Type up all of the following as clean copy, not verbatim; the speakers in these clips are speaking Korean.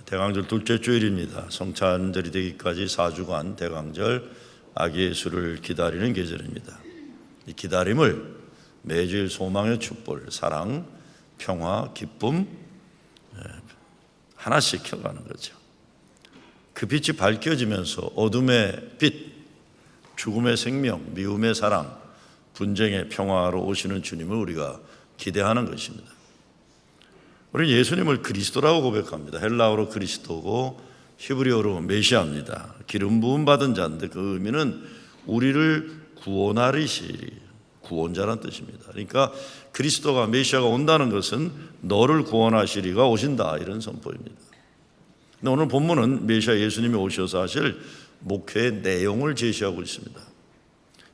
대강절 둘째 주일입니다. 성찬절이 되기까지 4주간 대강절 아기 예수를 기다리는 계절입니다. 이 기다림을 매주일 소망의 촛불, 사랑, 평화, 기쁨 하나씩 켜가는 거죠. 그 빛이 밝혀지면서 어둠의 빛, 죽음의 생명, 미움의 사랑, 분쟁의 평화로 오시는 주님을 우리가 기대하는 것입니다. 우리는 예수님을 그리스도라고 고백합니다. 헬라어로 그리스도고 히브리어로 메시아입니다. 기름 부음 받은 자인데 그 의미는 우리를 구원하리시리, 구원자란 뜻입니다. 그러니까 그리스도가 메시아가 온다는 것은 너를 구원하시리가 오신다, 이런 선포입니다. 근데 오늘 본문은 메시아 예수님이 오셔서 하실 목회의 내용을 제시하고 있습니다.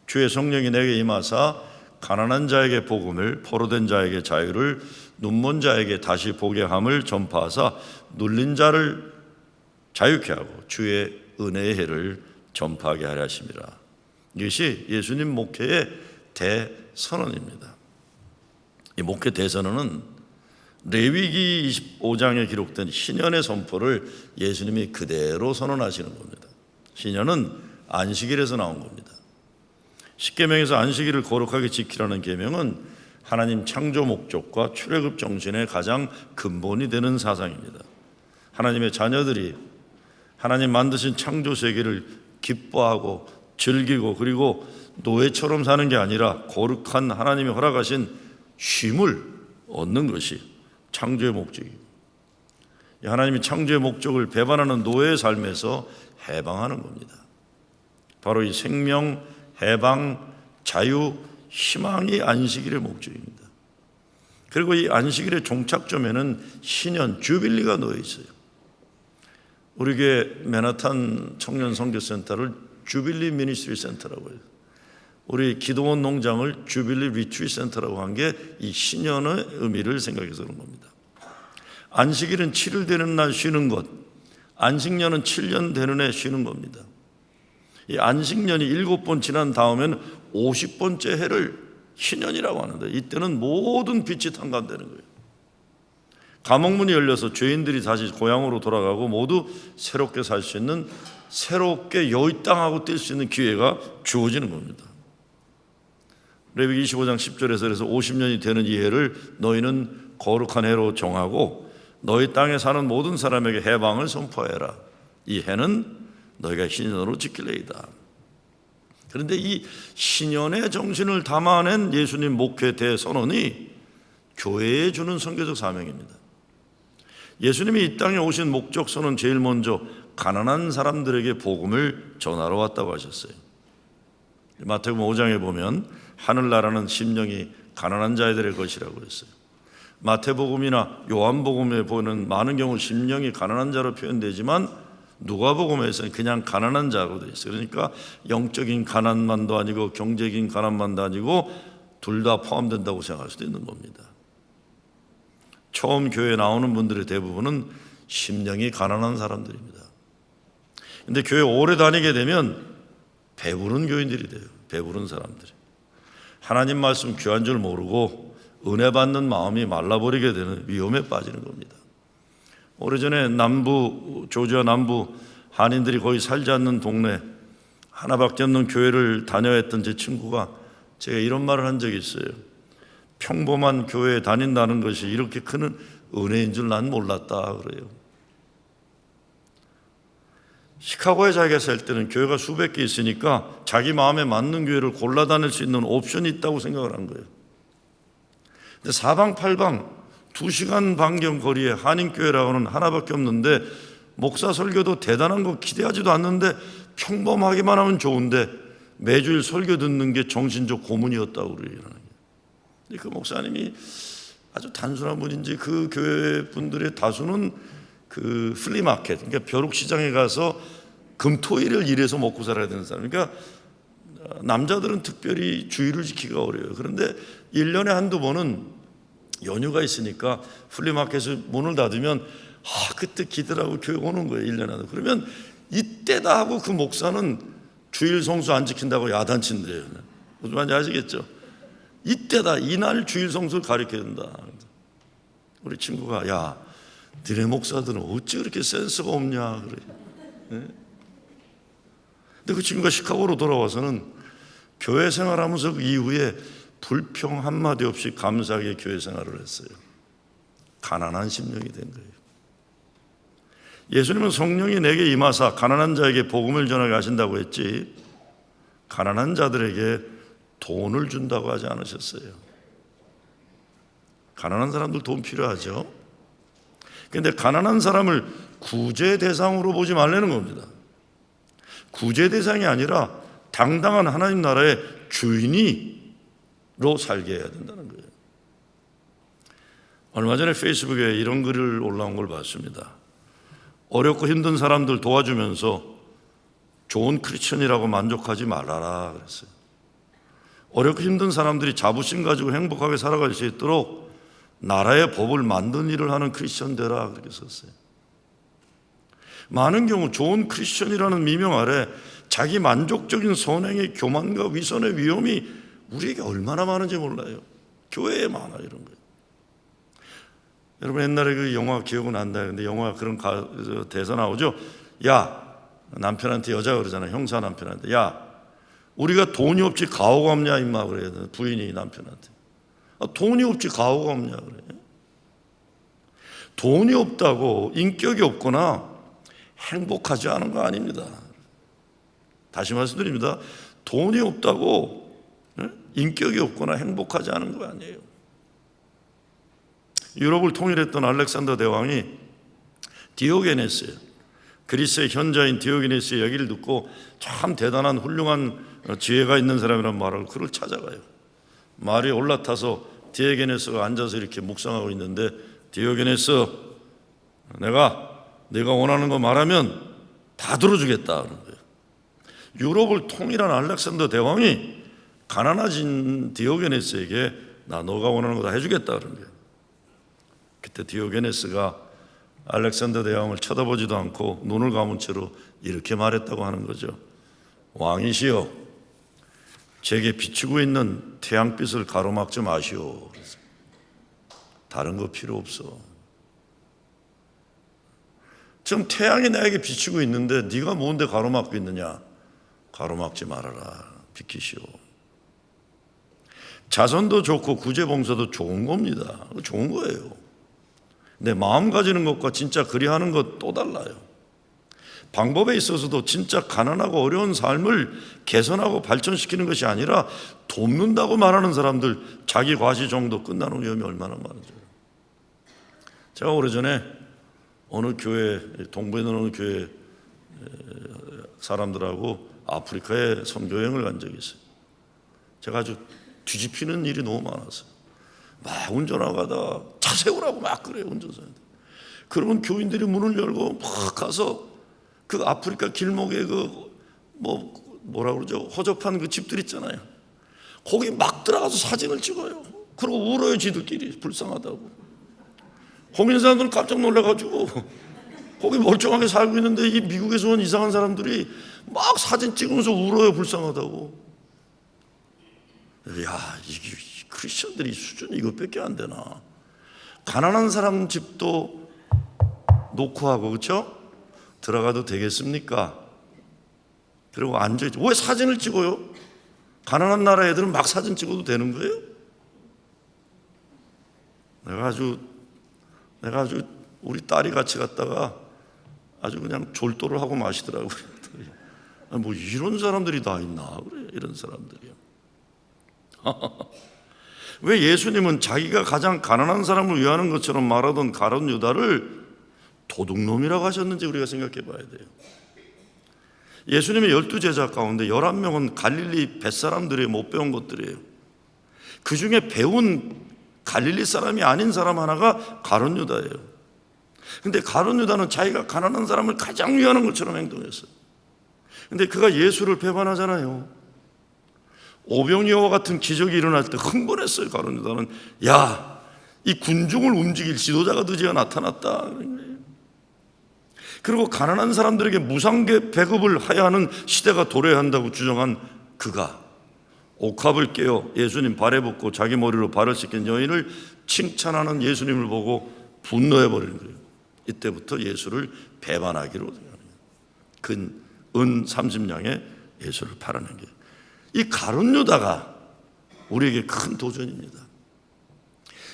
주의 성령이 내게 임하사 가난한 자에게 복음을, 포로된 자에게 자유를, 눈먼 자에게 다시 보게 함을 전파하사 눌린 자를 자유케 하고 주의 은혜의 해를 전파하게 하려 하심이라. 이것이 예수님 목회의 대선언입니다. 이 목회 대선언은 레위기 25장에 기록된 신년의 선포를 예수님이 그대로 선언하시는 겁니다. 신년은 안식일에서 나온 겁니다. 십계명에서 안식일을 거룩하게 지키라는 계명은 하나님 창조 목적과 출애굽 정신의 가장 근본이 되는 사상입니다. 하나님의 자녀들이 하나님 만드신 창조 세계를 기뻐하고 즐기고 그리고 노예처럼 사는 게 아니라 거룩한 하나님이 허락하신 쉼을 얻는 것이 창조의 목적이고, 하나님이 창조의 목적을 배반하는 노예의 삶에서 해방하는 겁니다. 바로 이 생명, 해방, 자유, 희망이 안식일의 목적입니다. 그리고 이 안식일의 종착점에는 신년, 주빌리가 놓여 있어요. 우리 교회 맨하탄 청년 선교센터를 주빌리 미니스트리 센터라고 해요. 우리 기도원 농장을 주빌리 리트리 센터라고 한 게 이 신년의 의미를 생각해서 그런 겁니다. 안식일은 7일 되는 날 쉬는 것, 안식년은 7년 되는 해 쉬는 겁니다. 이 안식년이 7번 지난 다음에는 50번째 해를 신년이라고 하는데, 이때는 모든 빛이 탕감되는 거예요. 감옥문이 열려서 죄인들이 다시 고향으로 돌아가고 모두 새롭게 살 수 있는, 새롭게 여의 땅하고 뛸 수 있는 기회가 주어지는 겁니다. 레위기 25장 10절에서 그래서 50년이 되는 이 해를 너희는 거룩한 해로 정하고 너희 땅에 사는 모든 사람에게 해방을 선포해라. 이 해는 너희가 신년으로 지킬래이다. 그런데 이 신년의 정신을 담아낸 예수님 목회 대선언이 교회에 주는 선교적 사명입니다. 예수님이 이 땅에 오신 목적선은 제일 먼저 가난한 사람들에게 복음을 전하러 왔다고 하셨어요. 마태복음 5장에 보면 하늘나라는 심령이 가난한 자들의 것이라고 했어요. 마태복음이나 요한복음에 보는 많은 경우 심령이 가난한 자로 표현되지만 누가복음에서는 그냥 가난한 자로 되어 있어요. 그러니까 영적인 가난만도 아니고 경제적인 가난만도 아니고 둘 다 포함된다고 생각할 수도 있는 겁니다. 처음 교회에 나오는 분들의 대부분은 심령이 가난한 사람들입니다. 그런데 교회 오래 다니게 되면 배부른 교인들이 돼요. 배부른 사람들이. 하나님 말씀 귀한 줄 모르고 은혜 받는 마음이 말라버리게 되는 위험에 빠지는 겁니다. 오래전에 조지아 남부 한인들이 거의 살지 않는 동네 하나밖에 없는 교회를 다녀왔던 제 친구가 제가 이런 말을 한 적이 있어요. 평범한 교회에 다닌다는 것이 이렇게 큰 은혜인 줄 난 몰랐다 그래요. 시카고에 자기가 살 때는 교회가 수백 개 있으니까 자기 마음에 맞는 교회를 골라 다닐 수 있는 옵션이 있다고 생각을 한 거예요. 근데 사방팔방 2시간 반경 거리에 한인교회라고는 하나밖에 없는데 목사 설교도 대단한 거 기대하지도 않는데 평범하기만 하면 좋은데 매주일 설교 듣는 게 정신적 고문이었다고 그러는 거예요. 그 목사님이 아주 단순한 분인지 그 교회 분들의 다수는 그 플리마켓, 그러니까 벼룩시장에 가서 금토일을 일해서 먹고 살아야 되는 사람. 그러니까 남자들은 특별히 주의를 지키기가 어려워요. 그런데 1년에 한두 번은 연휴가 있으니까 플리마켓을 문을 닫으면 그때 기도라고 교회 오는 거예요. 1년에 한두 번. 그러면 이때다 하고 그 목사는 주일 성수 안 지킨다고 야단친대요. 무슨 말인지 아시겠죠? 이때다, 이날 주일 성수를 가르쳐야 된다. 우리 친구가 야, 니네 목사들은 어찌 그렇게 센스가 없냐 그래. 네? 근데 그 친구가 시카고로 돌아와서는 교회 생활하면서 그 이후에 불평 한마디 없이 감사하게 교회 생활을 했어요. 가난한 심령이 된 거예요. 예수님은 성령이 내게 임하사 가난한 자에게 복음을 전하게 하신다고 했지, 가난한 자들에게 돈을 준다고 하지 않으셨어요. 가난한 사람들 돈 필요하죠. 그런데 가난한 사람을 구제 대상으로 보지 말라는 겁니다. 구제 대상이 아니라 당당한 하나님 나라의 주인으로 살게 해야 된다는 거예요. 얼마 전에 페이스북에 이런 글을 올라온 걸 봤습니다. 어렵고 힘든 사람들 도와주면서 좋은 크리스천이라고 만족하지 말아라 그랬어요. 어렵고 힘든 사람들이 자부심 가지고 행복하게 살아갈 수 있도록 나라의 법을 만든 일을 하는 크리스천 되라 그렇게 썼어요. 많은 경우 좋은 크리스천이라는 미명 아래 자기 만족적인 선행의 교만과 위선의 위험이 우리에게 얼마나 많은지 몰라요. 교회에 많아 이런 거예요. 여러분 옛날에 그 영화 기억은 안 나요. 근데 영화 그런 대사 나오죠. 야, 남편한테 여자가 그러잖아요. 형사 남편한테. 야, 우리가 돈이 없지 가오가 없냐 임마 그래요. 부인이 남편한테. 돈이 없지 가오가 없냐 그래. 돈이 없다고 인격이 없거나 행복하지 않은 거 아닙니다. 다시 말씀드립니다. 돈이 없다고 인격이 없거나 행복하지 않은 거 아니에요. 유럽을 통일했던 알렉산더 대왕이 디오게네스, 그리스의 현자인 디오게네스의 얘기를 듣고 참 대단한 훌륭한 지혜가 있는 사람이란 말을 그를 찾아가요. 말이 올라타서 디오게네스가 앉아서 이렇게 묵상하고 있는데, 디오게네스, 네가 원하는 거 말하면 다 들어주겠다 그런 거예요. 유럽을 통일한 알렉산더 대왕이 가난해진 디오게네스에게 너가 원하는 거 다 해주겠다 그런 거예요. 그때 디오게네스가 알렉산더 대왕을 쳐다보지도 않고 눈을 감은 채로 이렇게 말했다고 하는 거죠. 왕이시여, 제게 비추고 있는 태양빛을 가로막지 마시오. 다른 거 필요 없어. 지금 태양이 나에게 비추고 있는데 네가 뭔데 가로막고 있느냐? 가로막지 말아라. 비키시오. 자선도 좋고 구제봉사도 좋은 겁니다. 좋은 거예요. 근데 마음 가지는 것과 진짜 그리하는 것 또 달라요. 방법에 있어서도 진짜 가난하고 어려운 삶을 개선하고 발전시키는 것이 아니라 돕는다고 말하는 사람들, 자기 과시 정도 끝나는 위험이 얼마나 많은지. 제가 오래전에 어느 교회, 동부에 있는 어느 교회 사람들하고 아프리카에 선교여행을 간 적이 있어요. 제가 아주 뒤집히는 일이 너무 많았어요. 막 운전하다가 차 세우라고 막 그래요, 운전사한테. 그러면 교인들이 문을 열고 막 가서 그 아프리카 길목에 뭐라 그러죠? 허접한 그 집들 있잖아요. 거기 막 들어가서 사진을 찍어요. 그리고 울어요, 지들끼리. 불쌍하다고. 홍인 사람들은 깜짝 놀라가지고 거기 멀쩡하게 살고 있는데 이 미국에서 온 이상한 사람들이 막 사진 찍으면서 울어요, 불쌍하다고. 야, 이게 크리스천들이 수준이 이것밖에 안 되나. 가난한 사람 집도 놓고 하고, 그렇죠? 들어가도 되겠습니까? 그리고 앉아있죠. 왜 사진을 찍어요? 가난한 나라 애들은 막 사진 찍어도 되는 거예요? 내가 아주 우리 딸이 같이 갔다가 아주 그냥 졸도를 하고 마시더라고요. 뭐 이런 사람들이 다 있나 그래, 이런 사람들이요. 왜 예수님은 자기가 가장 가난한 사람을 위하는 것처럼 말하던 가룟 유다를 도둑놈이라고 하셨는지 우리가 생각해 봐야 돼요. 예수님의 12제자 가운데 11명은 갈릴리 뱃사람들이 못 배운 것들이에요. 그 중에 배운 갈릴리 사람이 아닌 사람 하나가 가룟 유다예요. 근데 가룟 유다는 자기가 가난한 사람을 가장 위하는 것처럼 행동했어요. 근데 그가 예수를 배반하잖아요. 오병이어와 같은 기적이 일어날 때 흥분했어요. 가룟 유다는 야, 이 군중을 움직일 지도자가 드디어 나타났다. 그리고 가난한 사람들에게 무상계 배급을 해야 하는 시대가 도래한다고 주장한 그가 옥합을 깨어 예수님 발에 붓고 자기 머리로 발을 씻긴 여인을 칭찬하는 예수님을 보고 분노해버리는 거예요. 이때부터 예수를 배반하기로 근 은 30냥에 예수를 팔아낸 게, 이 가룟 유다가 우리에게 큰 도전입니다.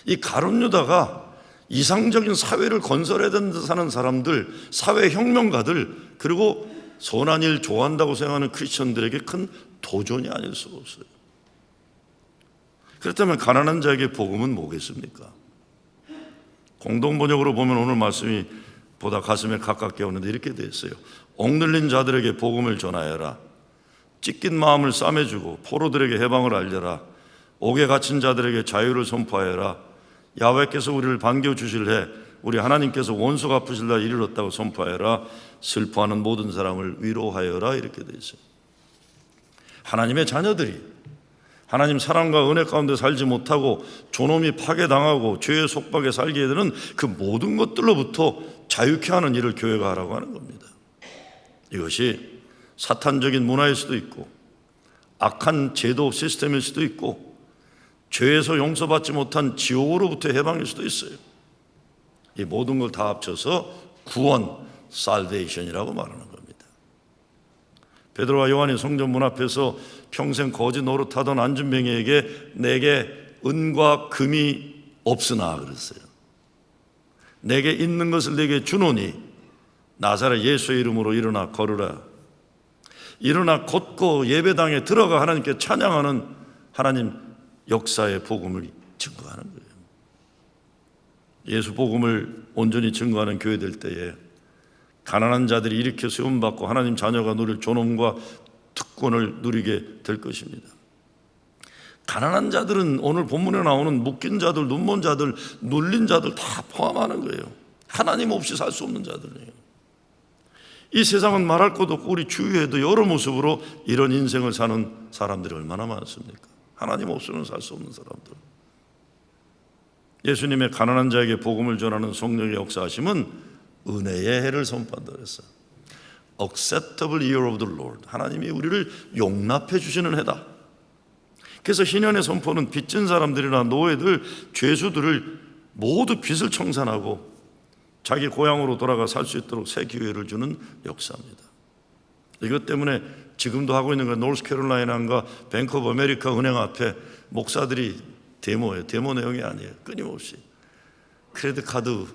이 가룟 유다가 이상적인 사회를 건설해야 된다 사는 사람들, 사회혁명가들, 그리고 선한 일 좋아한다고 생각하는 크리스천들에게 큰 도전이 아닐 수가 없어요. 그렇다면 가난한 자에게 복음은 뭐겠습니까? 공동번역으로 보면 오늘 말씀이 보다 가슴에 가깝게 오는데 이렇게 되어 있어요. 억눌린 자들에게 복음을 전하여라. 찢긴 마음을 싸매주고 포로들에게 해방을 알려라. 옥에 갇힌 자들에게 자유를 선포하여라. 야훼께서 우리를 반겨주실래. 우리 하나님께서 원수 갚으실 날 이르렀다고 선포하여라. 슬퍼하는 모든 사람을 위로하여라. 이렇게 되어 있어요. 하나님의 자녀들이 하나님 사랑과 은혜 가운데 살지 못하고 존엄이 파괴당하고 죄의 속박에 살게 되는 그 모든 것들로부터 자유케 하는 일을 교회가 하라고 하는 겁니다. 이것이 사탄적인 문화일 수도 있고 악한 제도 시스템일 수도 있고 죄에서 용서받지 못한 지옥으로부터 해방일 수도 있어요. 이 모든 걸 다 합쳐서 구원, 살베이션이라고 말하는 겁니다. 베드로와 요한이 성전 문 앞에서 평생 거지 노릇하던 안준뱅이에게 내게 은과 금이 없으나 그랬어요. 내게 있는 것을 내게 주노니 나사렛 예수의 이름으로 일어나 걸으라. 일어나 걷고 예배당에 들어가 하나님께 찬양하는 하나님 역사의 복음을 증거하는 거예요. 예수 복음을 온전히 증거하는 교회 될 때에 가난한 자들이 이렇게 세움받고 하나님 자녀가 누릴 존엄과 특권을 누리게 될 것입니다. 가난한 자들은 오늘 본문에 나오는 묶인 자들, 눈먼 자들, 눌린 자들 다 포함하는 거예요. 하나님 없이 살 수 없는 자들이에요. 이 세상은 말할 것도 없고 우리 주위에도 여러 모습으로 이런 인생을 사는 사람들이 얼마나 많습니까? 하나님 없이는 살 수 없는 사람들. 예수님의 가난한 자에게 복음을 전하는 성령의 역사하심은 은혜의 해를 선포한다 그랬어요. Acceptable year of the Lord. 하나님이 우리를 용납해 주시는 해다. 그래서 희년의 선포는 빚진 사람들이나 노예들, 죄수들을 모두 빚을 청산하고 자기 고향으로 돌아가 살 수 있도록 새 기회를 주는 역사입니다. 이것 때문에 지금도 하고 있는 건 노스캐롤라이나인가 뱅크 오브 아메리카 은행 앞에 목사들이 데모예요. 데모 내용이 아니에요. 끊임없이 크레딧 카드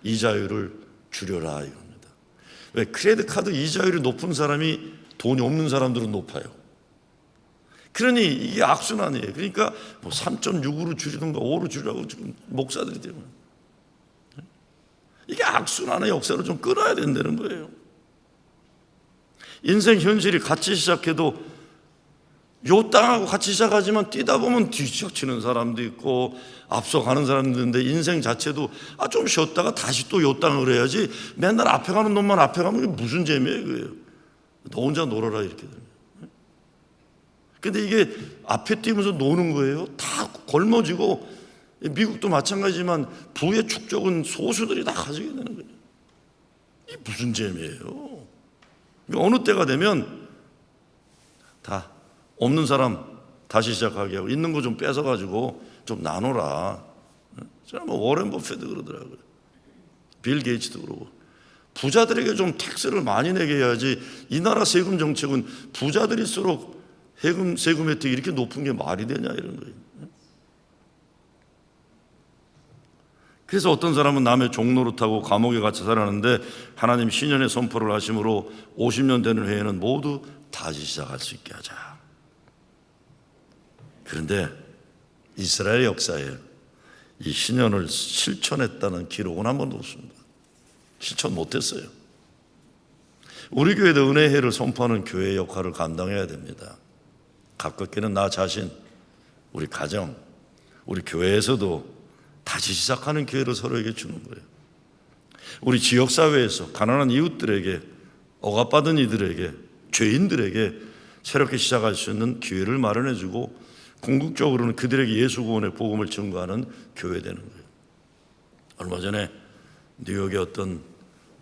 이자율을 줄여라 이겁니다. 왜? 크레딧 카드 이자율이 높은 사람이 돈이 없는 사람들은 높아요. 그러니 이게 악순환이에요. 그러니까 뭐 3.6으로 줄이든가 5로 줄이라고 지금 목사들이 되면 이게 악순환의 역사로 좀 끊어야 된다는 거예요. 인생 현실이 같이 시작해도 요 땅하고 같이 시작하지만 뛰다 보면 뒤척치는 사람도 있고 앞서가는 사람도 있는데 인생 자체도 좀 쉬었다가 다시 또 요 땅을 해야지 맨날 앞에 가는 놈만 앞에 가면 이게 무슨 재미예요 그게요. 너 혼자 놀아라 이렇게 되는. 근데 이게 앞에 뛰면서 노는 거예요. 다 걸머지고 미국도 마찬가지지만 부의 축적은 소수들이 다 가지게 되는 거예요. 이게 무슨 재미예요. 어느 때가 되면 다 없는 사람 다시 시작하게 하고 있는 거 좀 뺏어가지고 좀 나눠라. 제가 뭐 워렌 버핏도 그러더라고요. 빌 게이츠도 그러고 부자들에게 좀 텍스를 많이 내게 해야지. 이 나라 세금 정책은 부자들일수록 세금 혜택이 이렇게 높은 게 말이 되냐 이런 거예요. 그래서 어떤 사람은 남의 종노릇하고 감옥에 갇혀 살았는데 하나님 신년의 선포를 하심으로 50년 되는 해에는 모두 다시 시작할 수 있게 하자. 그런데 이스라엘 역사에 이 신년을 실천했다는 기록은 한 번도 없습니다. 실천 못했어요. 우리 교회도 은혜의 해를 선포하는 교회의 역할을 감당해야 됩니다. 가깝게는 나 자신, 우리 가정, 우리 교회에서도 다시 시작하는 기회를 서로에게 주는 거예요. 우리 지역사회에서 가난한 이웃들에게, 억압받은 이들에게, 죄인들에게 새롭게 시작할 수 있는 기회를 마련해주고 궁극적으로는 그들에게 예수 구원의 복음을 증거하는 교회 되는 거예요. 얼마 전에 뉴욕의 어떤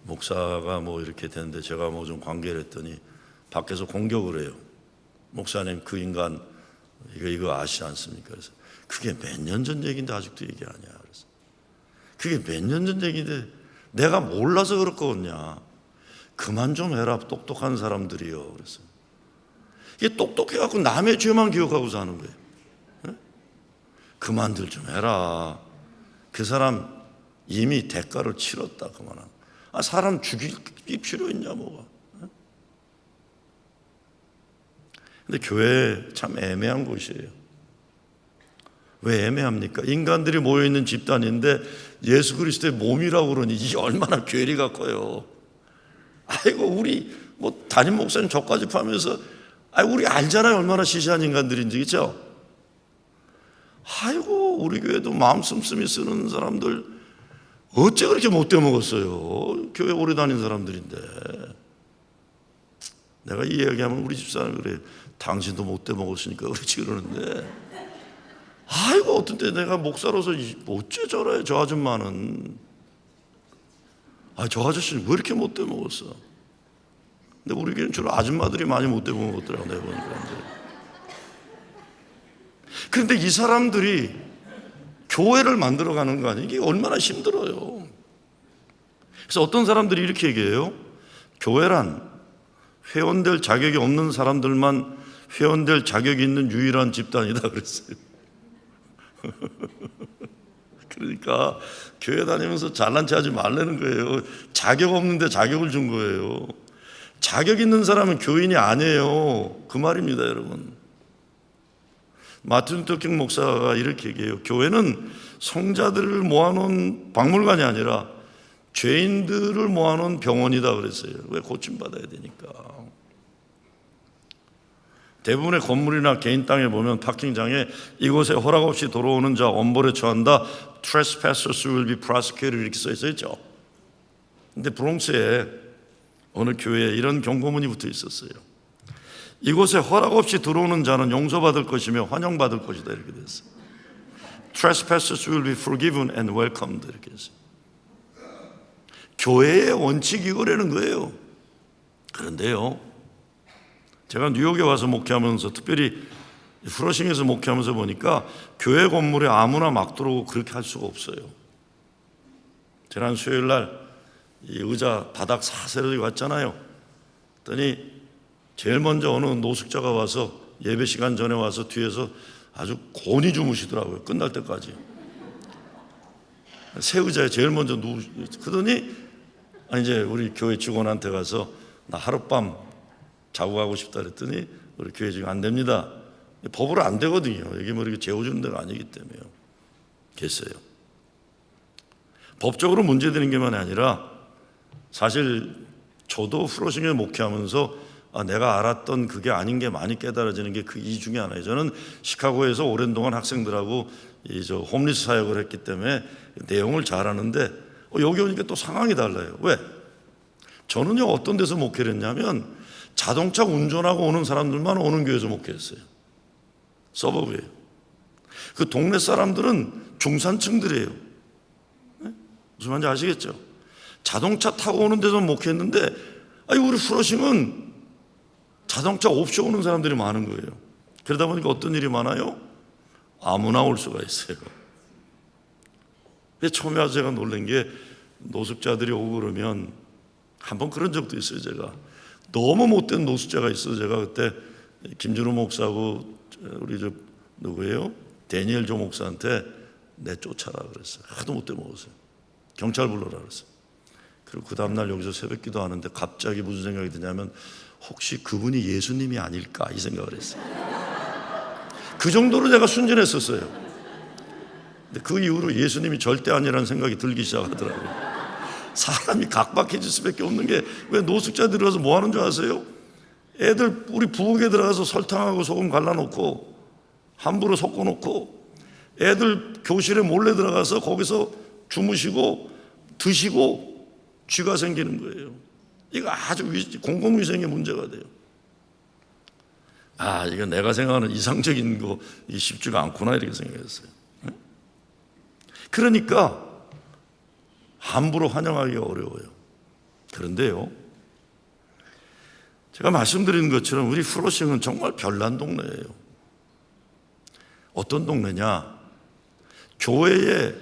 목사가 뭐 이렇게 됐는데 제가 뭐 좀 관계를 했더니 밖에서 공격을 해요. 목사님 그 인간 이거 아시지 않습니까? 그래서 그게 몇 년 전 얘기인데 아직도 얘기 아니야. 그래서 그게 몇 년 전 얘기인데 내가 몰라서 그렇거든요. 그만 좀 해라, 똑똑한 사람들이요. 그래서 이게 똑똑해갖고 남의 죄만 기억하고 사는 거예요. 네? 그만들 좀 해라. 그 사람 이미 대가를 치렀다. 그만한. 사람 죽일 필요 있냐 뭐가. 네? 근데 교회 참 애매한 곳이에요. 왜 애매합니까? 인간들이 모여있는 집단인데 예수 그리스도의 몸이라고 그러니 이게 얼마나 괴리가 커요. 아이고 우리 뭐 담임 목사님 저까지 포함해서 우리 알잖아요 얼마나 시시한 인간들인지. 그렇죠? 아이고 우리 교회도 마음 씀씀이 쓰는 사람들 어째 그렇게 못돼 먹었어요. 교회 오래 다닌 사람들인데. 내가 이 이야기하면 우리 집사람이 그래요. 당신도 못돼 먹었으니까 그렇지 그러는데, 아이고 어떤 때 내가 목사로서 어째 저래 저 아줌마는. 저 아저씨는 왜 이렇게 못돼 먹었어. 근데 우리 교회는 주로 아줌마들이 많이 못돼 먹었더라고 내가 보니까. 그런데 이 사람들이 교회를 만들어가는 거 아니에요? 이게 얼마나 힘들어요. 그래서 어떤 사람들이 이렇게 얘기해요. 교회란 회원될 자격이 없는 사람들만 회원될 자격이 있는 유일한 집단이다 그랬어요. 그러니까 교회 다니면서 잘난 체 하지 말라는 거예요. 자격 없는데 자격을 준 거예요. 자격 있는 사람은 교인이 아니에요. 그 말입니다, 여러분. 마틴 루터 킹 목사가 이렇게 얘기해요. 교회는 성자들을 모아놓은 박물관이 아니라 죄인들을 모아놓은 병원이다 그랬어요. 왜? 고침받아야 되니까. 대부분의 건물이나 개인 땅에 보면 파킹장에 이곳에 허락 없이 들어오는 자 엄벌에 처한다. Trespassers will be prosecuted 이렇게 써 있었죠. 근데 브롱스에 어느 교회에 이런 경고문이 붙어 있었어요. 이곳에 허락 없이 들어오는 자는 용서받을 것이며 환영받을 것이다 이렇게 됐어요. Trespassers will be forgiven and welcomed 이렇게 했어요. 교회의 원칙이 이거라는 거예요. 그런데요, 제가 뉴욕에 와서 목회하면서 특별히 프러싱에서 목회하면서 보니까 교회 건물에 아무나 막 들어오고 그렇게 할 수가 없어요. 지난 수요일 날 이 의자 바닥 사세르게 왔잖아요. 그랬더니 제일 먼저 어느 노숙자가 와서 예배 시간 전에 와서 뒤에서 아주 곤히 주무시더라고요. 끝날 때까지. 새 의자에 제일 먼저 그러더니 이제 우리 교회 직원한테 가서 나 하룻밤 자고 가고 싶다 그랬더니 우리 교회 지금 안 됩니다. 법으로 안 되거든요. 여기 뭐 이렇게 재워주는 데가 아니기 때문에요. 됐어요. 법적으로 문제되는 게만 아니라 사실 저도 프로싱에 목회하면서 내가 알았던 그게 아닌 게 많이 깨달아지는 게 그 이유 중에 하나예요. 저는 시카고에서 오랜 동안 학생들하고 홈리스 사역을 했기 때문에 내용을 잘 아는데 여기 오니까 또 상황이 달라요. 왜? 저는요 어떤 데서 목회를 했냐면 자동차 운전하고 오는 사람들만 오는 교회에서 목회했어요. 서버브예요. 그 동네 사람들은 중산층들이에요. 네? 무슨 말인지 아시겠죠? 자동차 타고 오는 데서 목회했는데 우리 프로싱은 자동차 없이 오는 사람들이 많은 거예요. 그러다 보니까 어떤 일이 많아요? 아무나 올 수가 있어요. 처음에 와서 제가 놀란 게 노숙자들이 오고 그러면 한번 그런 적도 있어요. 제가 너무 못된 노숙자가 있어서 제가 그때 김준호 목사하고 우리 누구예요? 데니엘 조 목사한테 내쫓아라 그랬어요. 하도 못돼 먹었어요. 경찰 불러라 그랬어요. 그리고 그 다음날 여기서 새벽 기도하는데 갑자기 무슨 생각이 드냐면 혹시 그분이 예수님이 아닐까 이 생각을 했어요. 그 정도로 제가 순진했었어요. 근데 그 이후로 예수님이 절대 아니라는 생각이 들기 시작하더라고요. 사람이 각박해질 수밖에 없는 게 왜 노숙자 들어가서 뭐 하는 줄 아세요? 애들 우리 부엌에 들어가서 설탕하고 소금 갈라놓고 함부로 섞어놓고 애들 교실에 몰래 들어가서 거기서 주무시고 드시고 쥐가 생기는 거예요. 이거 아주 공공위생의 문제가 돼요. 이거 내가 생각하는 이상적인 거 이게 쉽지가 않구나 이렇게 생각했어요. 그러니까 함부로 환영하기가 어려워요. 그런데요, 제가 말씀드린 것처럼 우리 프로싱은 정말 별난 동네예요. 어떤 동네냐? 교회에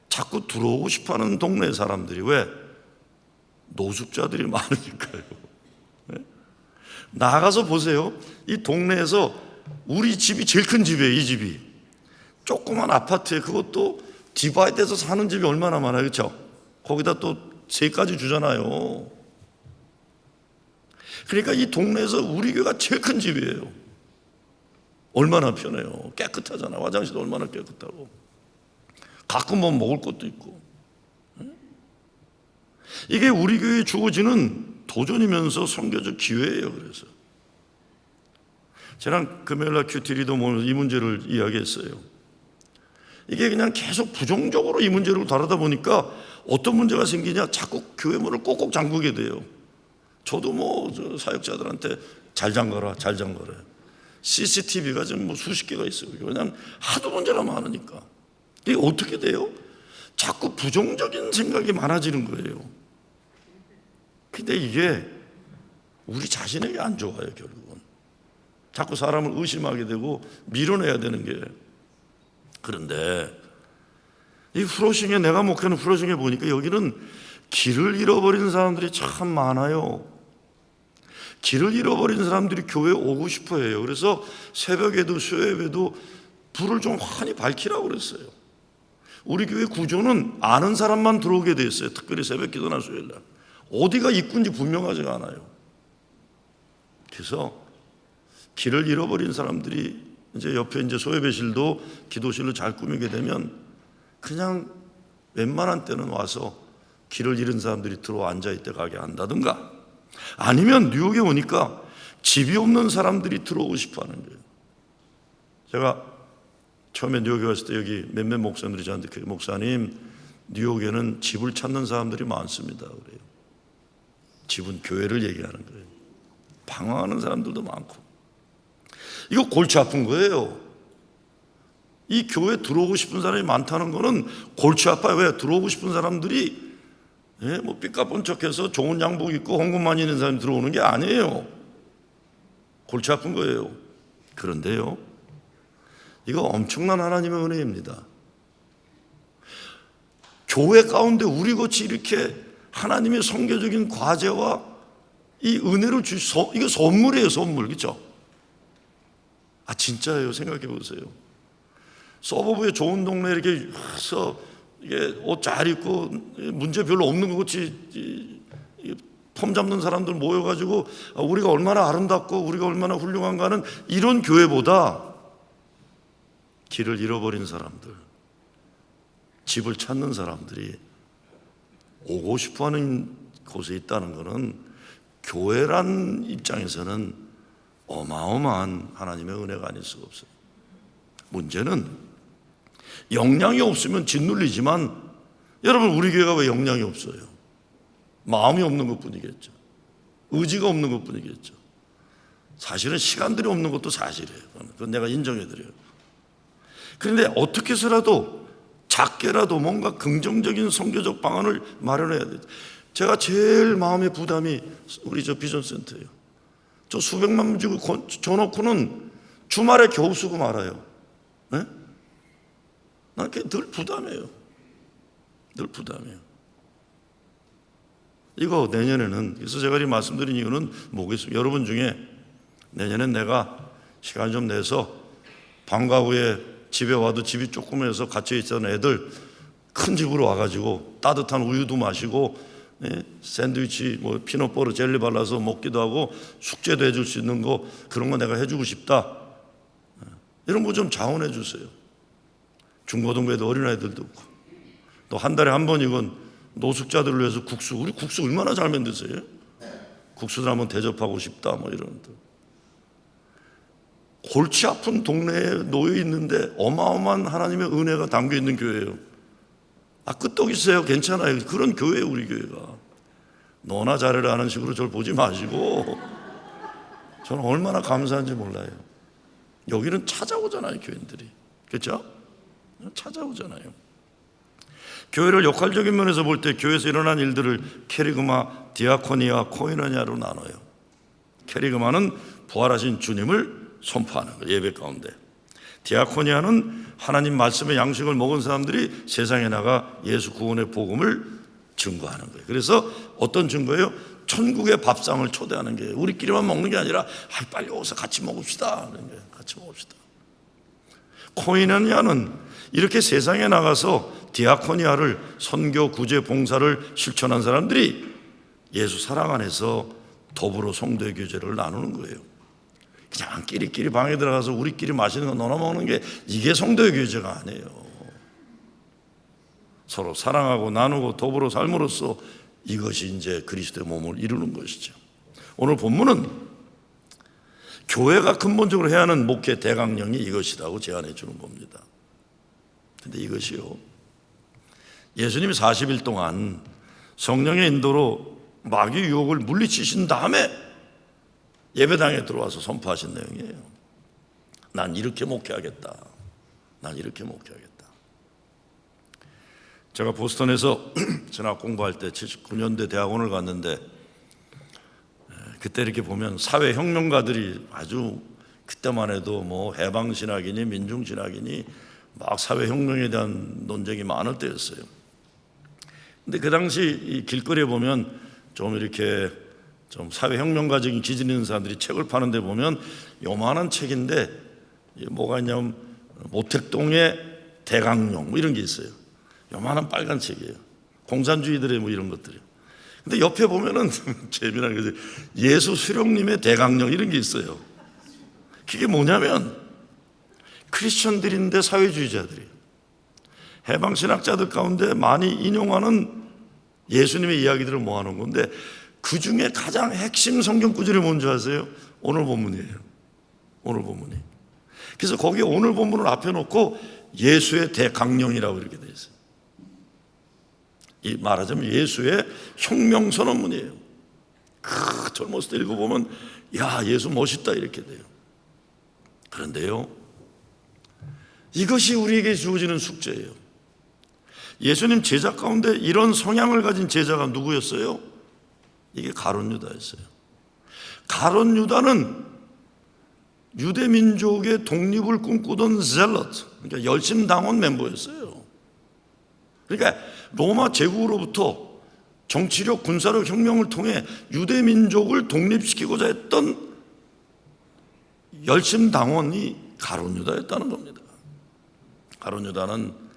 자꾸 들어오고 싶어하는 동네 사람들이 왜? 노숙자들이 많으니까요. 나가서 보세요. 이 동네에서 우리 집이 제일 큰 집이에요. 이 집이 조그만 아파트에, 그것도 디바이드해서 사는 집이 얼마나 많아요, 그렇죠? 거기다 또 세까지 주잖아요. 그러니까 이 동네에서 우리 교회가 제일 큰 집이에요. 얼마나 편해요. 깨끗하잖아요. 화장실도 얼마나 깨끗하고, 가끔 뭐 먹을 것도 있고. 이게 우리 교회에 주어지는 도전이면서 선교적 기회예요. 그래서 저랑 금요일날 큐티리도 모여서 이 문제를 이야기했어요. 이게 그냥 계속 부정적으로 이 문제를 다루다 보니까 어떤 문제가 생기냐, 자꾸 교회 문을 꼭꼭 잠그게 돼요. 저도 뭐 사역자들한테 잘 잠가라, 잘 잠가라. CCTV가 지금 뭐 수십 개가 있어요. 왜냐하면 하도 문제가 많으니까. 이게 어떻게 돼요? 자꾸 부정적인 생각이 많아지는 거예요. 근데 이게 우리 자신에게 안 좋아요. 결국은 자꾸 사람을 의심하게 되고 밀어내야 되는 게. 그런데 이 프로싱에, 내가 목회하는 프로싱에 보니까 여기는 길을 잃어버린 사람들이 참 많아요. 길을 잃어버린 사람들이 교회에 오고 싶어 해요. 그래서 새벽에도 수요예배도 불을 좀 환히 밝히라고 그랬어요. 우리 교회 구조는 아는 사람만 들어오게 돼 있어요. 특별히 새벽 기도나 수요일날 어디가 입구인지 분명하지가 않아요. 그래서 길을 잃어버린 사람들이 이제 옆에 이제 소예배실도 기도실로 잘 꾸미게 되면 그냥 웬만한 때는 와서 길을 잃은 사람들이 들어와 앉아있다 가게 한다든가, 아니면 뉴욕에 오니까 집이 없는 사람들이 들어오고 싶어 하는 거예요. 제가 처음에 뉴욕에 왔을 때 여기 몇몇 목사님들이 저한테, 그 목사님, 뉴욕에는 집을 찾는 사람들이 많습니다. 그래요. 집은 교회를 얘기하는 거예요. 방황하는 사람들도 많고. 이거 골치 아픈 거예요. 이 교회에 들어오고 싶은 사람이 많다는 거는 골치 아파요. 왜? 들어오고 싶은 사람들이 뭐 삐까뻔쩍해서 좋은 양복 입고 헌금만 있는 사람이 들어오는 게 아니에요. 골치 아픈 거예요. 그런데요, 이거 엄청난 하나님의 은혜입니다. 교회 가운데 우리같이 이렇게 하나님의 선교적인 과제와 이 은혜를 이거 선물이에요. 선물. 그렇죠? 진짜예요. 생각해 보세요. 서버브에 좋은 동네 이렇게 와서 이게 옷 잘 입고 문제 별로 없는 것 같이 폼 잡는 사람들 모여가지고 우리가 얼마나 아름답고 우리가 얼마나 훌륭한가 하는 이런 교회보다 길을 잃어버린 사람들, 집을 찾는 사람들이 오고 싶어하는 곳에 있다는 것은 교회란 입장에서는 어마어마한 하나님의 은혜가 아닐 수가 없어요. 문제는 역량이 없으면 짓눌리지만, 여러분, 우리 교회가 왜 역량이 없어요? 마음이 없는 것뿐이겠죠. 의지가 없는 것뿐이겠죠. 사실은 시간들이 없는 것도 사실이에요. 그건 내가 인정해드려요. 그런데 어떻게 해서라도 작게라도 뭔가 긍정적인 선교적 방안을 마련해야 돼요. 제가 제일 마음의 부담이 우리 저 비전센터예요. 저 수백만 명 주고 줘놓고는 주말에 겨우 쓰고 말아요. 네? 난 늘 부담해요. 늘 부담해요. 이거 내년에는, 그래서 제가 이 말씀드린 이유는 뭐겠습니까? 여러분 중에 내년엔 내가 시간 좀 내서 방과 후에 집에 와도 집이 조그매서 갇혀 있던 애들 큰 집으로 와가지고 따뜻한 우유도 마시고 샌드위치, 뭐 피넛버터 젤리 발라서 먹기도 하고 숙제도 해줄 수 있는 거, 그런 거 내가 해주고 싶다. 이런 거 좀 자원해 주세요. 중고등부에도 어린아이들도 없고, 또 한 달에 한 번이건 노숙자들을 위해서 국수, 우리 국수 얼마나 잘 만드세요? 국수를 한번 대접하고 싶다, 뭐 이런. 골치 아픈 동네에 놓여 있는데 어마어마한 하나님의 은혜가 담겨 있는 교회예요. 끄떡 있어요. 괜찮아요. 그런 교회예요, 우리 교회가. 너나 잘해라 하는 식으로 저를 보지 마시고, 저는 얼마나 감사한지 몰라요. 여기는 찾아오잖아요, 교인들이. 그렇죠? 찾아오잖아요. 교회를 역할적인 면에서 볼 때 교회에서 일어난 일들을 캐리그마, 디아코니아, 코이노니아로 나눠요. 캐리그마는 부활하신 주님을 선포하는 거예요, 예배 가운데. 디아코니아는 하나님 말씀의 양식을 먹은 사람들이 세상에 나가 예수 구원의 복음을 증거하는 거예요. 그래서 어떤 증거예요? 천국의 밥상을 초대하는 게 우리끼리만 먹는 게 아니라 빨리 오서 같이 먹읍시다 하는 거예요. 같이 먹읍시다. 코이노니아는 이렇게 세상에 나가서 디아코니아를 선교, 구제, 봉사를 실천한 사람들이 예수 사랑 안에서 더불어 성도의 교제를 나누는 거예요. 그냥 끼리끼리 방에 들어가서 우리끼리 맛있는 거 나눠 먹는 게 이게 성도의 교제가 아니에요. 서로 사랑하고 나누고 더불어 삶으로써 이것이 이제 그리스도의 몸을 이루는 것이죠. 오늘 본문은 교회가 근본적으로 해야 하는 목회 대강령이 이것이라고 제안해 주는 겁니다. 근데 이것이요, 예수님이 40일 동안 성령의 인도로 마귀 유혹을 물리치신 다음에 예배당에 들어와서 선포하신 내용이에요. 난 이렇게 목회하겠다. 난 이렇게 목회하겠다. 제가 보스턴에서 전학 공부할 때 79년대 대학원을 갔는데 그때 이렇게 보면 사회혁명가들이 아주 그때만 해도 뭐 해방신학이니 민중신학이니 막 사회혁명에 대한 논쟁이 많을 때였어요. 근데 그 당시 이 길거리에 보면 좀 이렇게 좀 사회혁명가적인 기질 있는 사람들이 책을 파는데 보면 요만한 책인데 뭐가 있냐면 모택동의 대강령 뭐 이런 게 있어요. 요만한 빨간 책이에요. 공산주의들의 뭐 이런 것들이요. 근데 옆에 보면은 재미난 거지. 예수 수령님의 대강령 이런 게 있어요. 그게 뭐냐면 크리스천들인데 사회주의자들이에요. 해방신학자들 가운데 많이 인용하는 예수님의 이야기들을 모아놓은 건데 그 중에 가장 핵심 성경 구절이 뭔지 아세요? 오늘 본문이에요. 오늘 본문이. 그래서 거기에 오늘 본문을 앞에 놓고 예수의 대강령이라고 이렇게 되어 있어요. 이 말하자면 예수의 혁명 선언문이에요. 젊었을 때 읽어보면 야, 예수 멋있다 이렇게 돼요. 그런데요, 이것이 우리에게 주어지는 숙제예요. 예수님 제자 가운데 이런 성향을 가진 제자가 누구였어요? 이게 가룟 유다였어요. 가룟 유다는 유대 민족의 독립을 꿈꾸던 젤러트, 그러니까 열심당원 멤버였어요. 그러니까 로마 제국으로부터 정치력, 군사력 혁명을 통해 유대 민족을 독립시키고자 했던 열심당원이 가룟 유다였다는 겁니다. 가룟 유다는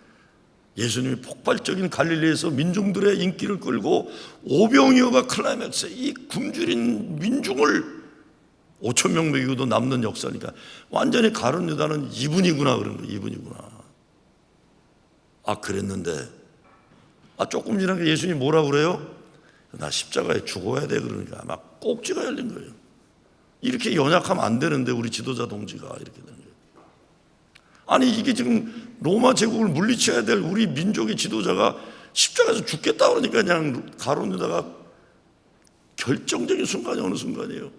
예수님이 폭발적인 갈릴리에서 민중들의 인기를 끌고 오병이어가 클라이맥스, 이 굶주린 민중을 5천 명 먹이고도 남는 역사니까 완전히 가룟 유다는 이분이구나 그런 거예요. 이분이구나. 아, 그랬는데 조금 지나게 예수님이 뭐라 그래요? 나 십자가에 죽어야 돼. 그러니까 막 꼭지가 열린 거예요. 이렇게 연약하면 안 되는데 우리 지도자 동지가 이렇게 되는 거예요. 아니 이게 지금 로마 제국을 물리쳐야 될 우리 민족의 지도자가 십자가에서 죽겠다 그러니까 그냥 가룟 유다가 결정적인 순간이 어느 순간이에요.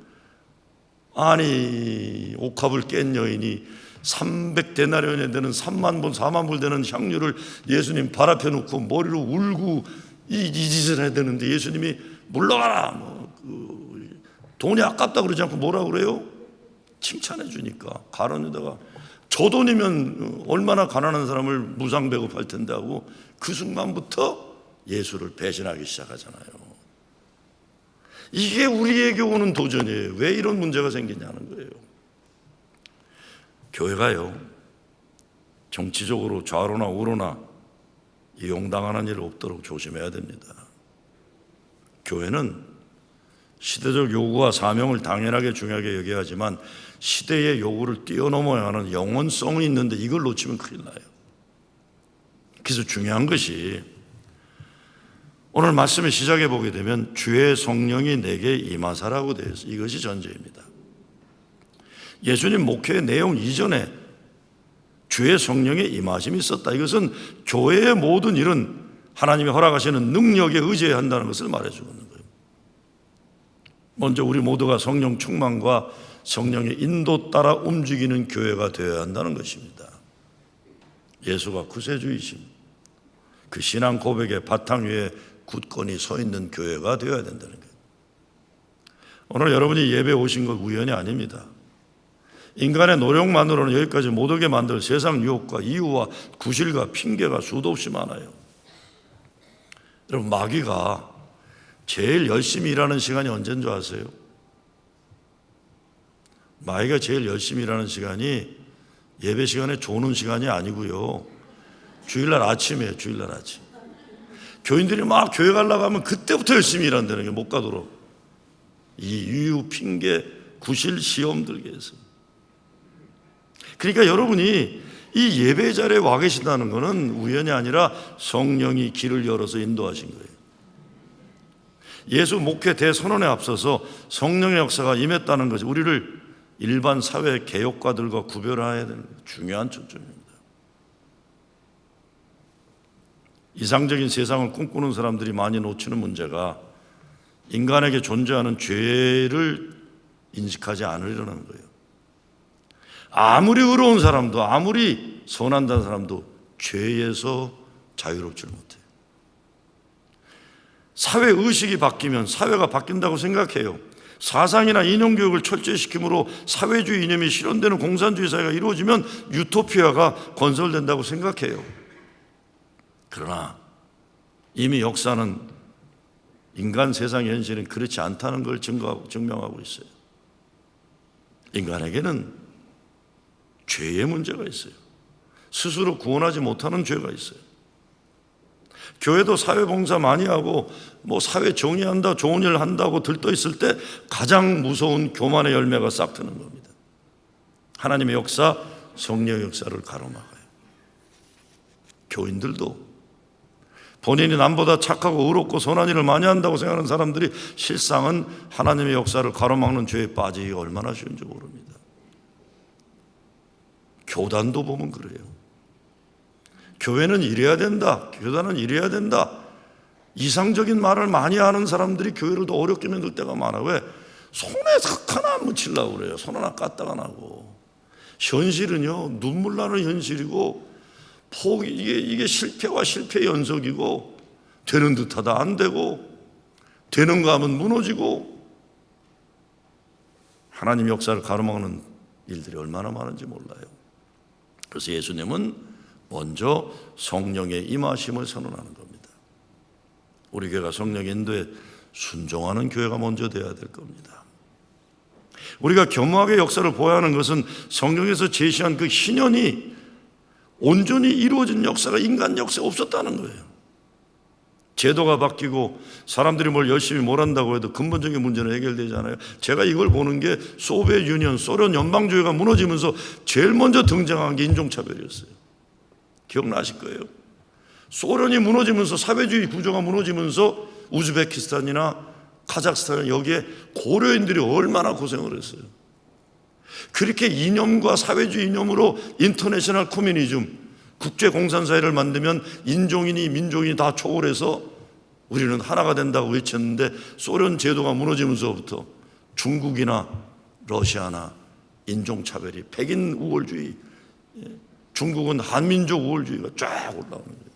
아니 옥합을 깬 여인이 300데나리온에 되는 3만 본 4만 불 되는 향유를 예수님 발 앞에 놓고 머리로 울고 이 짓을 해야 되는데 예수님이 물러가라 돈이 아깝다 그러지 않고 뭐라 그래요? 칭찬해 주니까 가룟 유다가 저 돈이면 얼마나 가난한 사람을 무상 배급할 텐데 하고 그 순간부터 예수를 배신하기 시작하잖아요. 이게 우리에게 오는 도전이에요. 왜 이런 문제가 생기냐는 거예요. 교회가요, 정치적으로 좌로나 우로나 이용당하는 일 없도록 조심해야 됩니다. 교회는 시대적 요구와 사명을 당연하게 중요하게 여겨야 하지만 시대의 요구를 뛰어넘어야 하는 영원성이 있는데 이걸 놓치면 큰일 나요. 그래서 중요한 것이 오늘 말씀을 시작해 보게 되면 주의 성령이 내게 임하사라고 되어 있어요. 이것이 전제입니다. 예수님 목회의 내용 이전에 주의 성령의 임하심이 있었다. 이것은 교회의 모든 일은 하나님이 허락하시는 능력에 의지해야 한다는 것을 말해주고 있는 거예요. 먼저 우리 모두가 성령 충만과 성령의 인도 따라 움직이는 교회가 되어야 한다는 것입니다. 예수가 구세주이심, 그 신앙 고백의 바탕 위에 굳건히 서 있는 교회가 되어야 된다는 거예요. 오늘 여러분이 예배 오신 것 우연이 아닙니다. 인간의 노력만으로는 여기까지 못 오게 만들 세상 유혹과 이유와 구실과 핑계가 수도 없이 많아요. 여러분, 마귀가 제일 열심히 일하는 시간이 언제인 줄 아세요? 마귀가 제일 열심히 일하는 시간이 예배 시간에 조는 시간이 아니고요, 주일날 아침이에요. 주일날 아침. 교인들이 막 교회 가려고 하면 그때부터 열심히 일한다는 게, 못 가도록. 이 유유, 핑계, 구실, 시험 들게 해서. 그러니까 여러분이 이 예배 자리에 와 계신다는 것은 우연이 아니라 성령이 길을 열어서 인도하신 거예요. 예수 목회 대선언에 앞서서 성령의 역사가 임했다는 것이 우리를 일반 사회 개혁가들과 구별해야 되는 중요한 초점입니다. 이상적인 세상을 꿈꾸는 사람들이 많이 놓치는 문제가 인간에게 존재하는 죄를 인식하지 않으려는 거예요. 아무리 의로운 사람도, 아무리 선한다는 사람도 죄에서 자유롭지 못해요. 사회 의식이 바뀌면 사회가 바뀐다고 생각해요. 사상이나 이념교육을 철저히 시킴으로 사회주의 이념이 실현되는 공산주의 사회가 이루어지면 유토피아가 건설된다고 생각해요. 그러나 이미 역사는 인간 세상의 현실은 그렇지 않다는 걸 증명하고 있어요. 인간에게는 죄의 문제가 있어요. 스스로 구원하지 못하는 죄가 있어요. 교회도 사회봉사 많이 하고 사회 정의한다, 좋은 일 한다고 들떠 있을 때 가장 무서운 교만의 열매가 싹 트는 겁니다. 하나님의 역사, 성령의 역사를 가로막아요. 교인들도 본인이 남보다 착하고 의롭고 선한 일을 많이 한다고 생각하는 사람들이 실상은 하나님의 역사를 가로막는 죄에 빠지기가 얼마나 쉬운지 모릅니다. 교단도 보면 그래요. 교회는 이래야 된다, 교단은 이래야 된다, 이상적인 말을 많이 하는 사람들이 교회를 더 어렵게 만들 때가 많아. 왜? 손에 삭 하나 안 묻히려고 그래요. 손 하나 까딱안 하고. 현실은요, 눈물 나는 현실이고, 이게 실패와 실패의 연속이고, 되는 듯하다 안 되고, 되는가 하면 무너지고, 하나님 역사를 가로막는 일들이 얼마나 많은지 몰라요. 그래서 예수님은 먼저 성령의 임하심을 선언하는 겁니다. 우리 교회가 성령의 인도에 순종하는 교회가 먼저 되어야 될 겁니다. 우리가 겸허하게 역사를 보아야 하는 것은 성령에서 제시한 그 희년이 온전히 이루어진 역사가 인간 역사에 없었다는 거예요. 제도가 바뀌고 사람들이 열심히 한다고 해도 근본적인 문제는 해결되지 않아요. 제가 이걸 보는 게 소비에트 유니언, 소련 연방주의가 무너지면서 제일 먼저 등장한 게 인종차별이었어요. 기억나실 거예요. 소련이 무너지면서, 사회주의 구조가 무너지면서 우즈베키스탄이나 카자흐스탄, 여기에 고려인들이 얼마나 고생을 했어요. 그렇게 이념과 사회주의 이념으로 인터내셔널 커뮤니즘, 국제공산사회를 만들면 인종이니 민족이니 다 초월해서 우리는 하나가 된다고 외쳤는데, 소련 제도가 무너지면서부터 중국이나 러시아나 인종차별이, 백인 우월주의, 중국은 한민족 우월주의가 쫙 올라오는 거예요.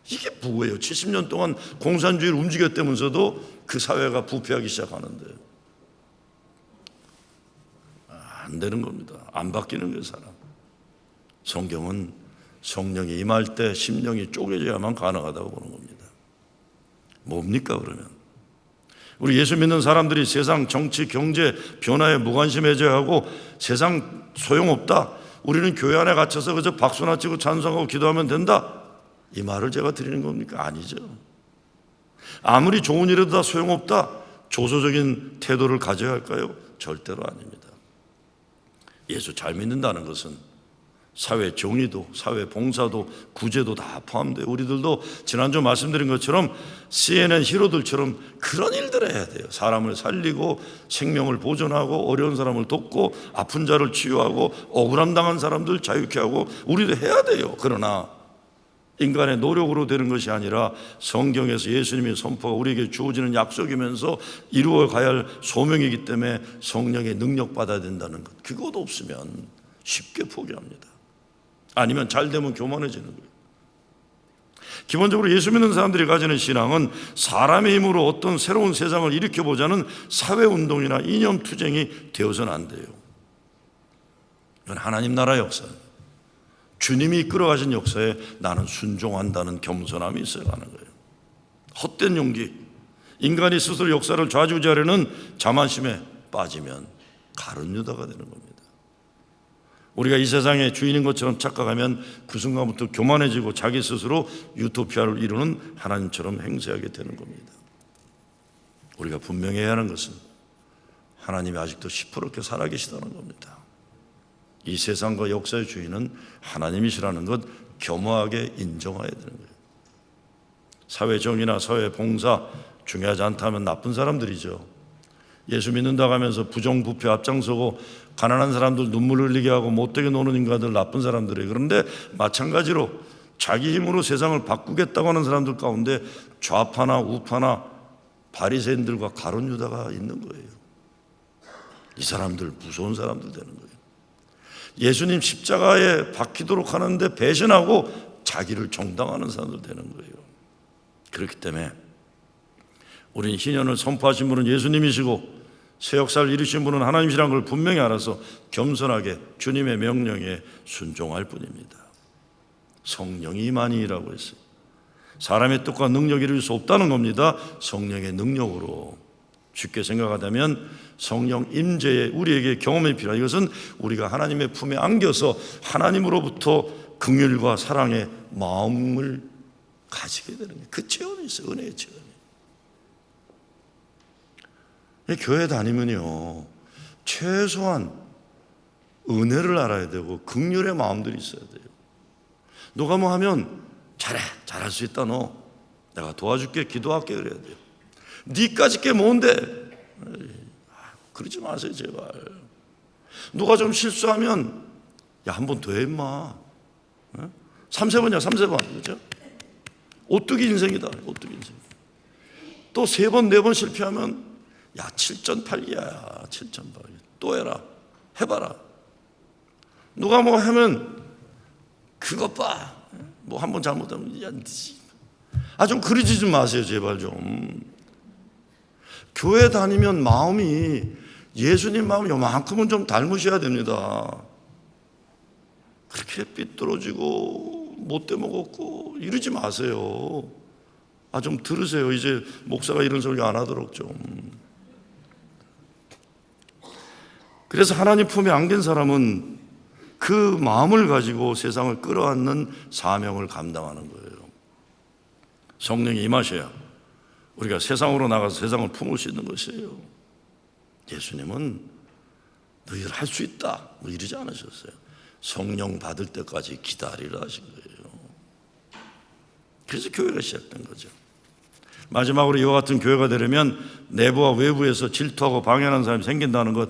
이게 뭐예요? 70년 동안 공산주의를 움직였다면서도 그 사회가 부패하기 시작하는데 안 되는 겁니다. 안 바뀌는 거예요, 사람. 성경은 성령이 임할 때 심령이 쪼개져야만 가능하다고 보는 겁니다. 뭡니까 그러면? 우리 예수 믿는 사람들이 세상 정치, 경제 변화에 무관심해져야 하고 세상 소용없다, 우리는 교회 안에 갇혀서 그저 박수나 치고 찬송하고 기도하면 된다, 이 말을 제가 드리는 겁니까? 아니죠. 아무리 좋은 일에도 다 소용없다, 조소적인 태도를 가져야 할까요? 절대로 아닙니다. 예수 잘 믿는다는 것은 사회 정의도, 사회 봉사도, 구제도 다 포함돼요. 우리들도 지난주 말씀드린 것처럼 CNN 히로들처럼 그런 일들을 해야 돼요. 사람을 살리고 생명을 보존하고 어려운 사람을 돕고 아픈 자를 치유하고 억울함 당한 사람들 자유케 하고 우리도 해야 돼요. 그러나 인간의 노력으로 되는 것이 아니라 성경에서 예수님의 선포가 우리에게 주어지는 약속이면서 이루어가야 할 소명이기 때문에 성령의 능력 받아야 된다는 것, 그것 없으면 쉽게 포기합니다. 아니면 잘 되면 교만해지는 거예요. 기본적으로 예수 믿는 사람들이 가지는 신앙은 사람의 힘으로 어떤 새로운 세상을 일으켜보자는 사회운동이나 이념투쟁이 되어서는 안 돼요. 이건 하나님 나라의 역사입니다. 주님이 이끌어가신 역사에 나는 순종한다는 겸손함이 있어야 하는 거예요. 헛된 용기, 인간이 스스로 역사를 좌지우지하려는 자만심에 빠지면 가룟 유다가 되는 겁니다. 우리가 이 세상의 주인인 것처럼 착각하면 그 순간부터 교만해지고 자기 스스로 유토피아를 이루는 하나님처럼 행세하게 되는 겁니다. 우리가 분명히 해야 하는 것은 하나님이 아직도 시퍼렇게 살아계시다는 겁니다. 이 세상과 역사의 주인은 하나님이시라는 것 겸허하게 인정해야 되는 거예요. 사회 정의나 사회 봉사 중요하지 않다면 나쁜 사람들이죠. 예수 믿는다고 하면서 부정부패 앞장서고 가난한 사람들 눈물 흘리게 하고 못되게 노는 인간들 나쁜 사람들이에요. 그런데 마찬가지로 자기 힘으로 세상을 바꾸겠다고 하는 사람들 가운데 좌파나 우파나 바리새인들과 가룟 유다가 있는 거예요. 이 사람들 무서운 사람들 되는 거예요. 예수님 십자가에 박히도록 하는데 배신하고 자기를 정당화하는 사람들 되는 거예요. 그렇기 때문에 우린 희년을 선포하신 분은 예수님이시고 새 역사를 이루신 분은 하나님이시라는 걸 분명히 알아서 겸손하게 주님의 명령에 순종할 뿐입니다. 성령이 임하니라고 했어요. 사람의 뜻과 능력이 이룰 수 없다는 겁니다. 성령의 능력으로. 쉽게 생각하자면 성령 임재에 우리에게 경험이 필요하다. 이것은 우리가 하나님의 품에 안겨서 하나님으로부터 긍휼과 사랑의 마음을 가지게 되는 거예요. 그 체험이 있어요. 은혜의 체험이. 교회 다니면요, 최소한 은혜를 알아야 되고 긍휼의 마음들이 있어야 돼요. 누가 뭐 하면 잘할 수 있다. 너 내가 도와줄게, 기도할게 그래야 돼요. 니까짓 게 뭔데? 그러지 마세요 제발. 누가 좀 실수하면 야 한 번 더 해 임마. 3세번이야 3세번. 그렇죠? 오뚜기 인생이다. 오뚜기 인생. 또 3번 4번 실패하면 야 7전8기야 7전8기. 또 해라. 해봐라. 누가 뭐 하면 그것 봐. 뭐 한 번 잘못하면 야 좀 그러지 좀 마세요 제발 좀. 교회 다니면 마음이 예수님 마음 요만큼은 좀 닮으셔야 됩니다. 그렇게 삐뚤어지고 못돼 먹었고 이러지 마세요. 좀 들으세요. 이제 목사가 이런 소리 안 하도록 좀. 그래서 하나님 품에 안긴 사람은 그 마음을 가지고 세상을 끌어안는 사명을 감당하는 거예요. 성령이 임하셔야 우리가 세상으로 나가서 세상을 품을 수 있는 것이에요. 예수님은 너희들 할 수 있다 뭐 이러지 않으셨어요. 성령 받을 때까지 기다리라 하신 거예요. 그래서 교회가 시작된 거죠. 마지막으로 이와 같은 교회가 되려면 내부와 외부에서 질투하고 방해하는 사람이 생긴다는 것,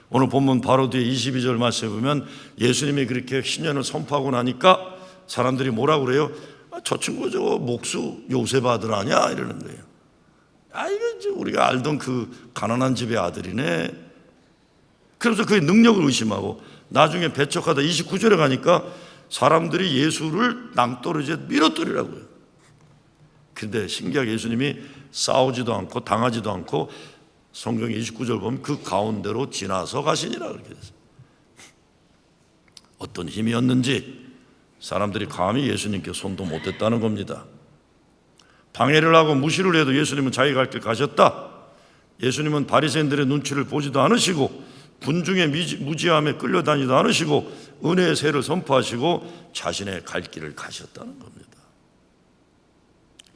오늘 본문 바로 뒤에 22절 말씀에 보면 예수님이 그렇게 신년을 선포하고 나니까 사람들이 뭐라고 그래요? 저 친구 저거 목수 요셉 아들 아니야? 이러는 거예요. 이거 우리가 알던 그 가난한 집의 아들이네. 그래서 그의 능력을 의심하고 나중에 배척하다 29절에 가니까 사람들이 예수를 낭떠러지에 밀어뜨리라고요. 근데 신기하게 예수님이 싸우지도 않고 당하지도 않고 성경 29절 보면 그 가운데로 지나서 가시니라 그렇게 됐어요. 어떤 힘이었는지 사람들이 감히 예수님께 손도 못 댔다는 겁니다. 방해를 하고 무시를 해도 예수님은 자기 갈 길 가셨다. 예수님은 바리새인들의 눈치를 보지도 않으시고 군중의 무지함에 끌려다니지도 않으시고 은혜의 세를 선포하시고 자신의 갈 길을 가셨다는 겁니다.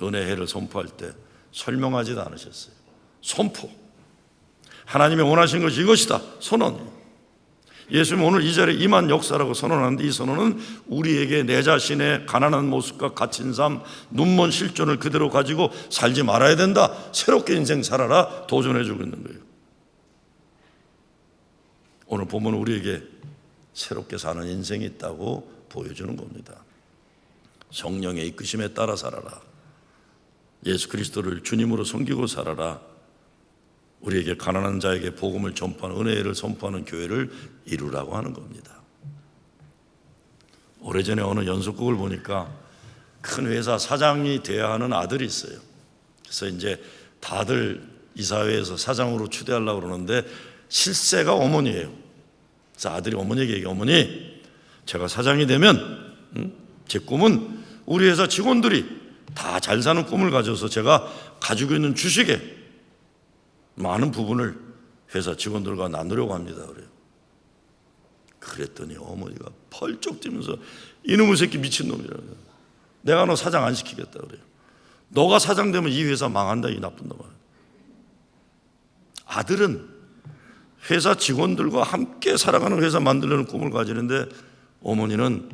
은혜의 해를 선포할 때 설명하지도 않으셨어요. 선포. 하나님이 원하신 것이 이것이다. 선언. 예수님은 오늘 이 자리에 임한 역사라고 선언하는데 이 선언은 우리에게 내 자신의 가난한 모습과 갇힌 삶, 눈먼 실존을 그대로 가지고 살지 말아야 된다. 새롭게 인생 살아라. 도전해주고 있는 거예요. 오늘 본문은 우리에게 새롭게 사는 인생이 있다고 보여주는 겁니다. 성령의 이끄심에 따라 살아라. 예수 그리스도를 주님으로 섬기고 살아라. 우리에게 가난한 자에게 복음을 전파하는 은혜를 선포하는 교회를 이루라고 하는 겁니다. 오래전에 어느 연속극을 보니까 큰 회사 사장이 돼야 하는 아들이 있어요. 그래서 이제 다들 이사회에서 사장으로 추대하려고 그러는데 실세가 어머니예요. 그래서 아들이 어머니에게 얘기해. 어머니, 제가 사장이 되면 제 꿈은 우리 회사 직원들이 다 잘 사는 꿈을 가져서 제가 가지고 있는 주식의 많은 부분을 회사 직원들과 나누려고 합니다. 그래요. 그랬더니 어머니가 펄쩍 뛰면서 이놈의 새끼 미친놈이라고. 내가 너 사장 안 시키겠다 그래요. 너가 사장 되면 이 회사 망한다, 이 나쁜 놈아. 아들은 회사 직원들과 함께 살아가는 회사 만들려는 꿈을 가지는데 어머니는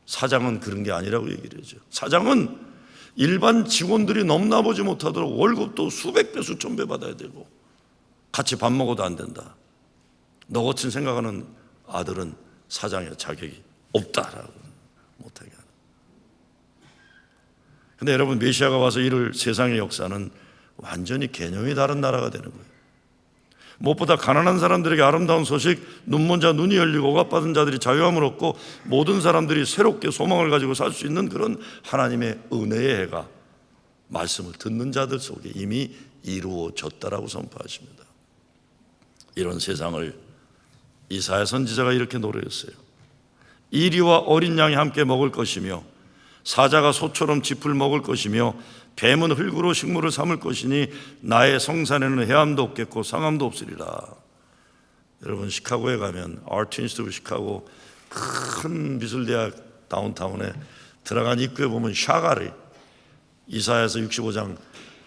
사장은 그런 게 아니라고 얘기를 하죠. 사장은 일반 직원들이 넘나보지 못하도록 월급도 수백 배, 수천 배 받아야 되고 같이 밥 먹어도 안 된다. 너 같은 생각하는 아들은 사장의 자격이 없다라고 못하게 하는. 근데 여러분, 메시아가 와서 이룰 세상의 역사는 완전히 개념이 다른 나라가 되는 거예요. 무엇보다 가난한 사람들에게 아름다운 소식, 눈먼 자 눈이 열리고 억압받은 자들이 자유함을 얻고 모든 사람들이 새롭게 소망을 가지고 살 수 있는 그런 하나님의 은혜의 해가 말씀을 듣는 자들 속에 이미 이루어졌다라고 선포하십니다. 이런 세상을 이사야 선지자가 이렇게 노래했어요. 이리와 어린 양이 함께 먹을 것이며 사자가 소처럼 짚을 먹을 것이며 뱀은 흙으로 식물을 삼을 것이니 나의 성산에는 해암도 없겠고 상암도 없으리라. 여러분, 시카고에 가면 아트 인스티튜트 시카고 큰 미술대학 다운타운에 들어간 입구에 보면 샤가리 이사야서 65장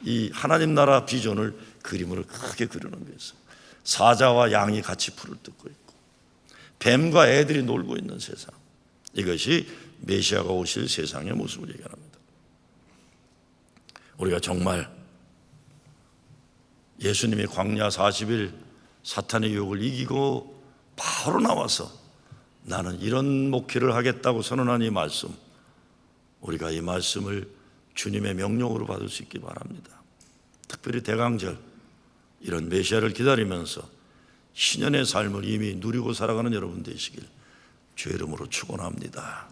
이 하나님 나라 비전을 그림으로 크게 그려놓은 게 있어요. 사자와 양이 같이 풀을 뜯고 있고 뱀과 애들이 놀고 있는 세상. 이것이 메시아가 오실 세상의 모습을 얘기합니다. 우리가 정말 예수님이 광야 40일 사탄의 유혹을 이기고 바로 나와서 나는 이런 목회를 하겠다고 선언한 이 말씀, 우리가 이 말씀을 주님의 명령으로 받을 수 있기 바랍니다. 특별히 대강절 이런 메시아를 기다리면서 신년의 삶을 이미 누리고 살아가는 여러분 되시길 주의 이름으로 축원합니다.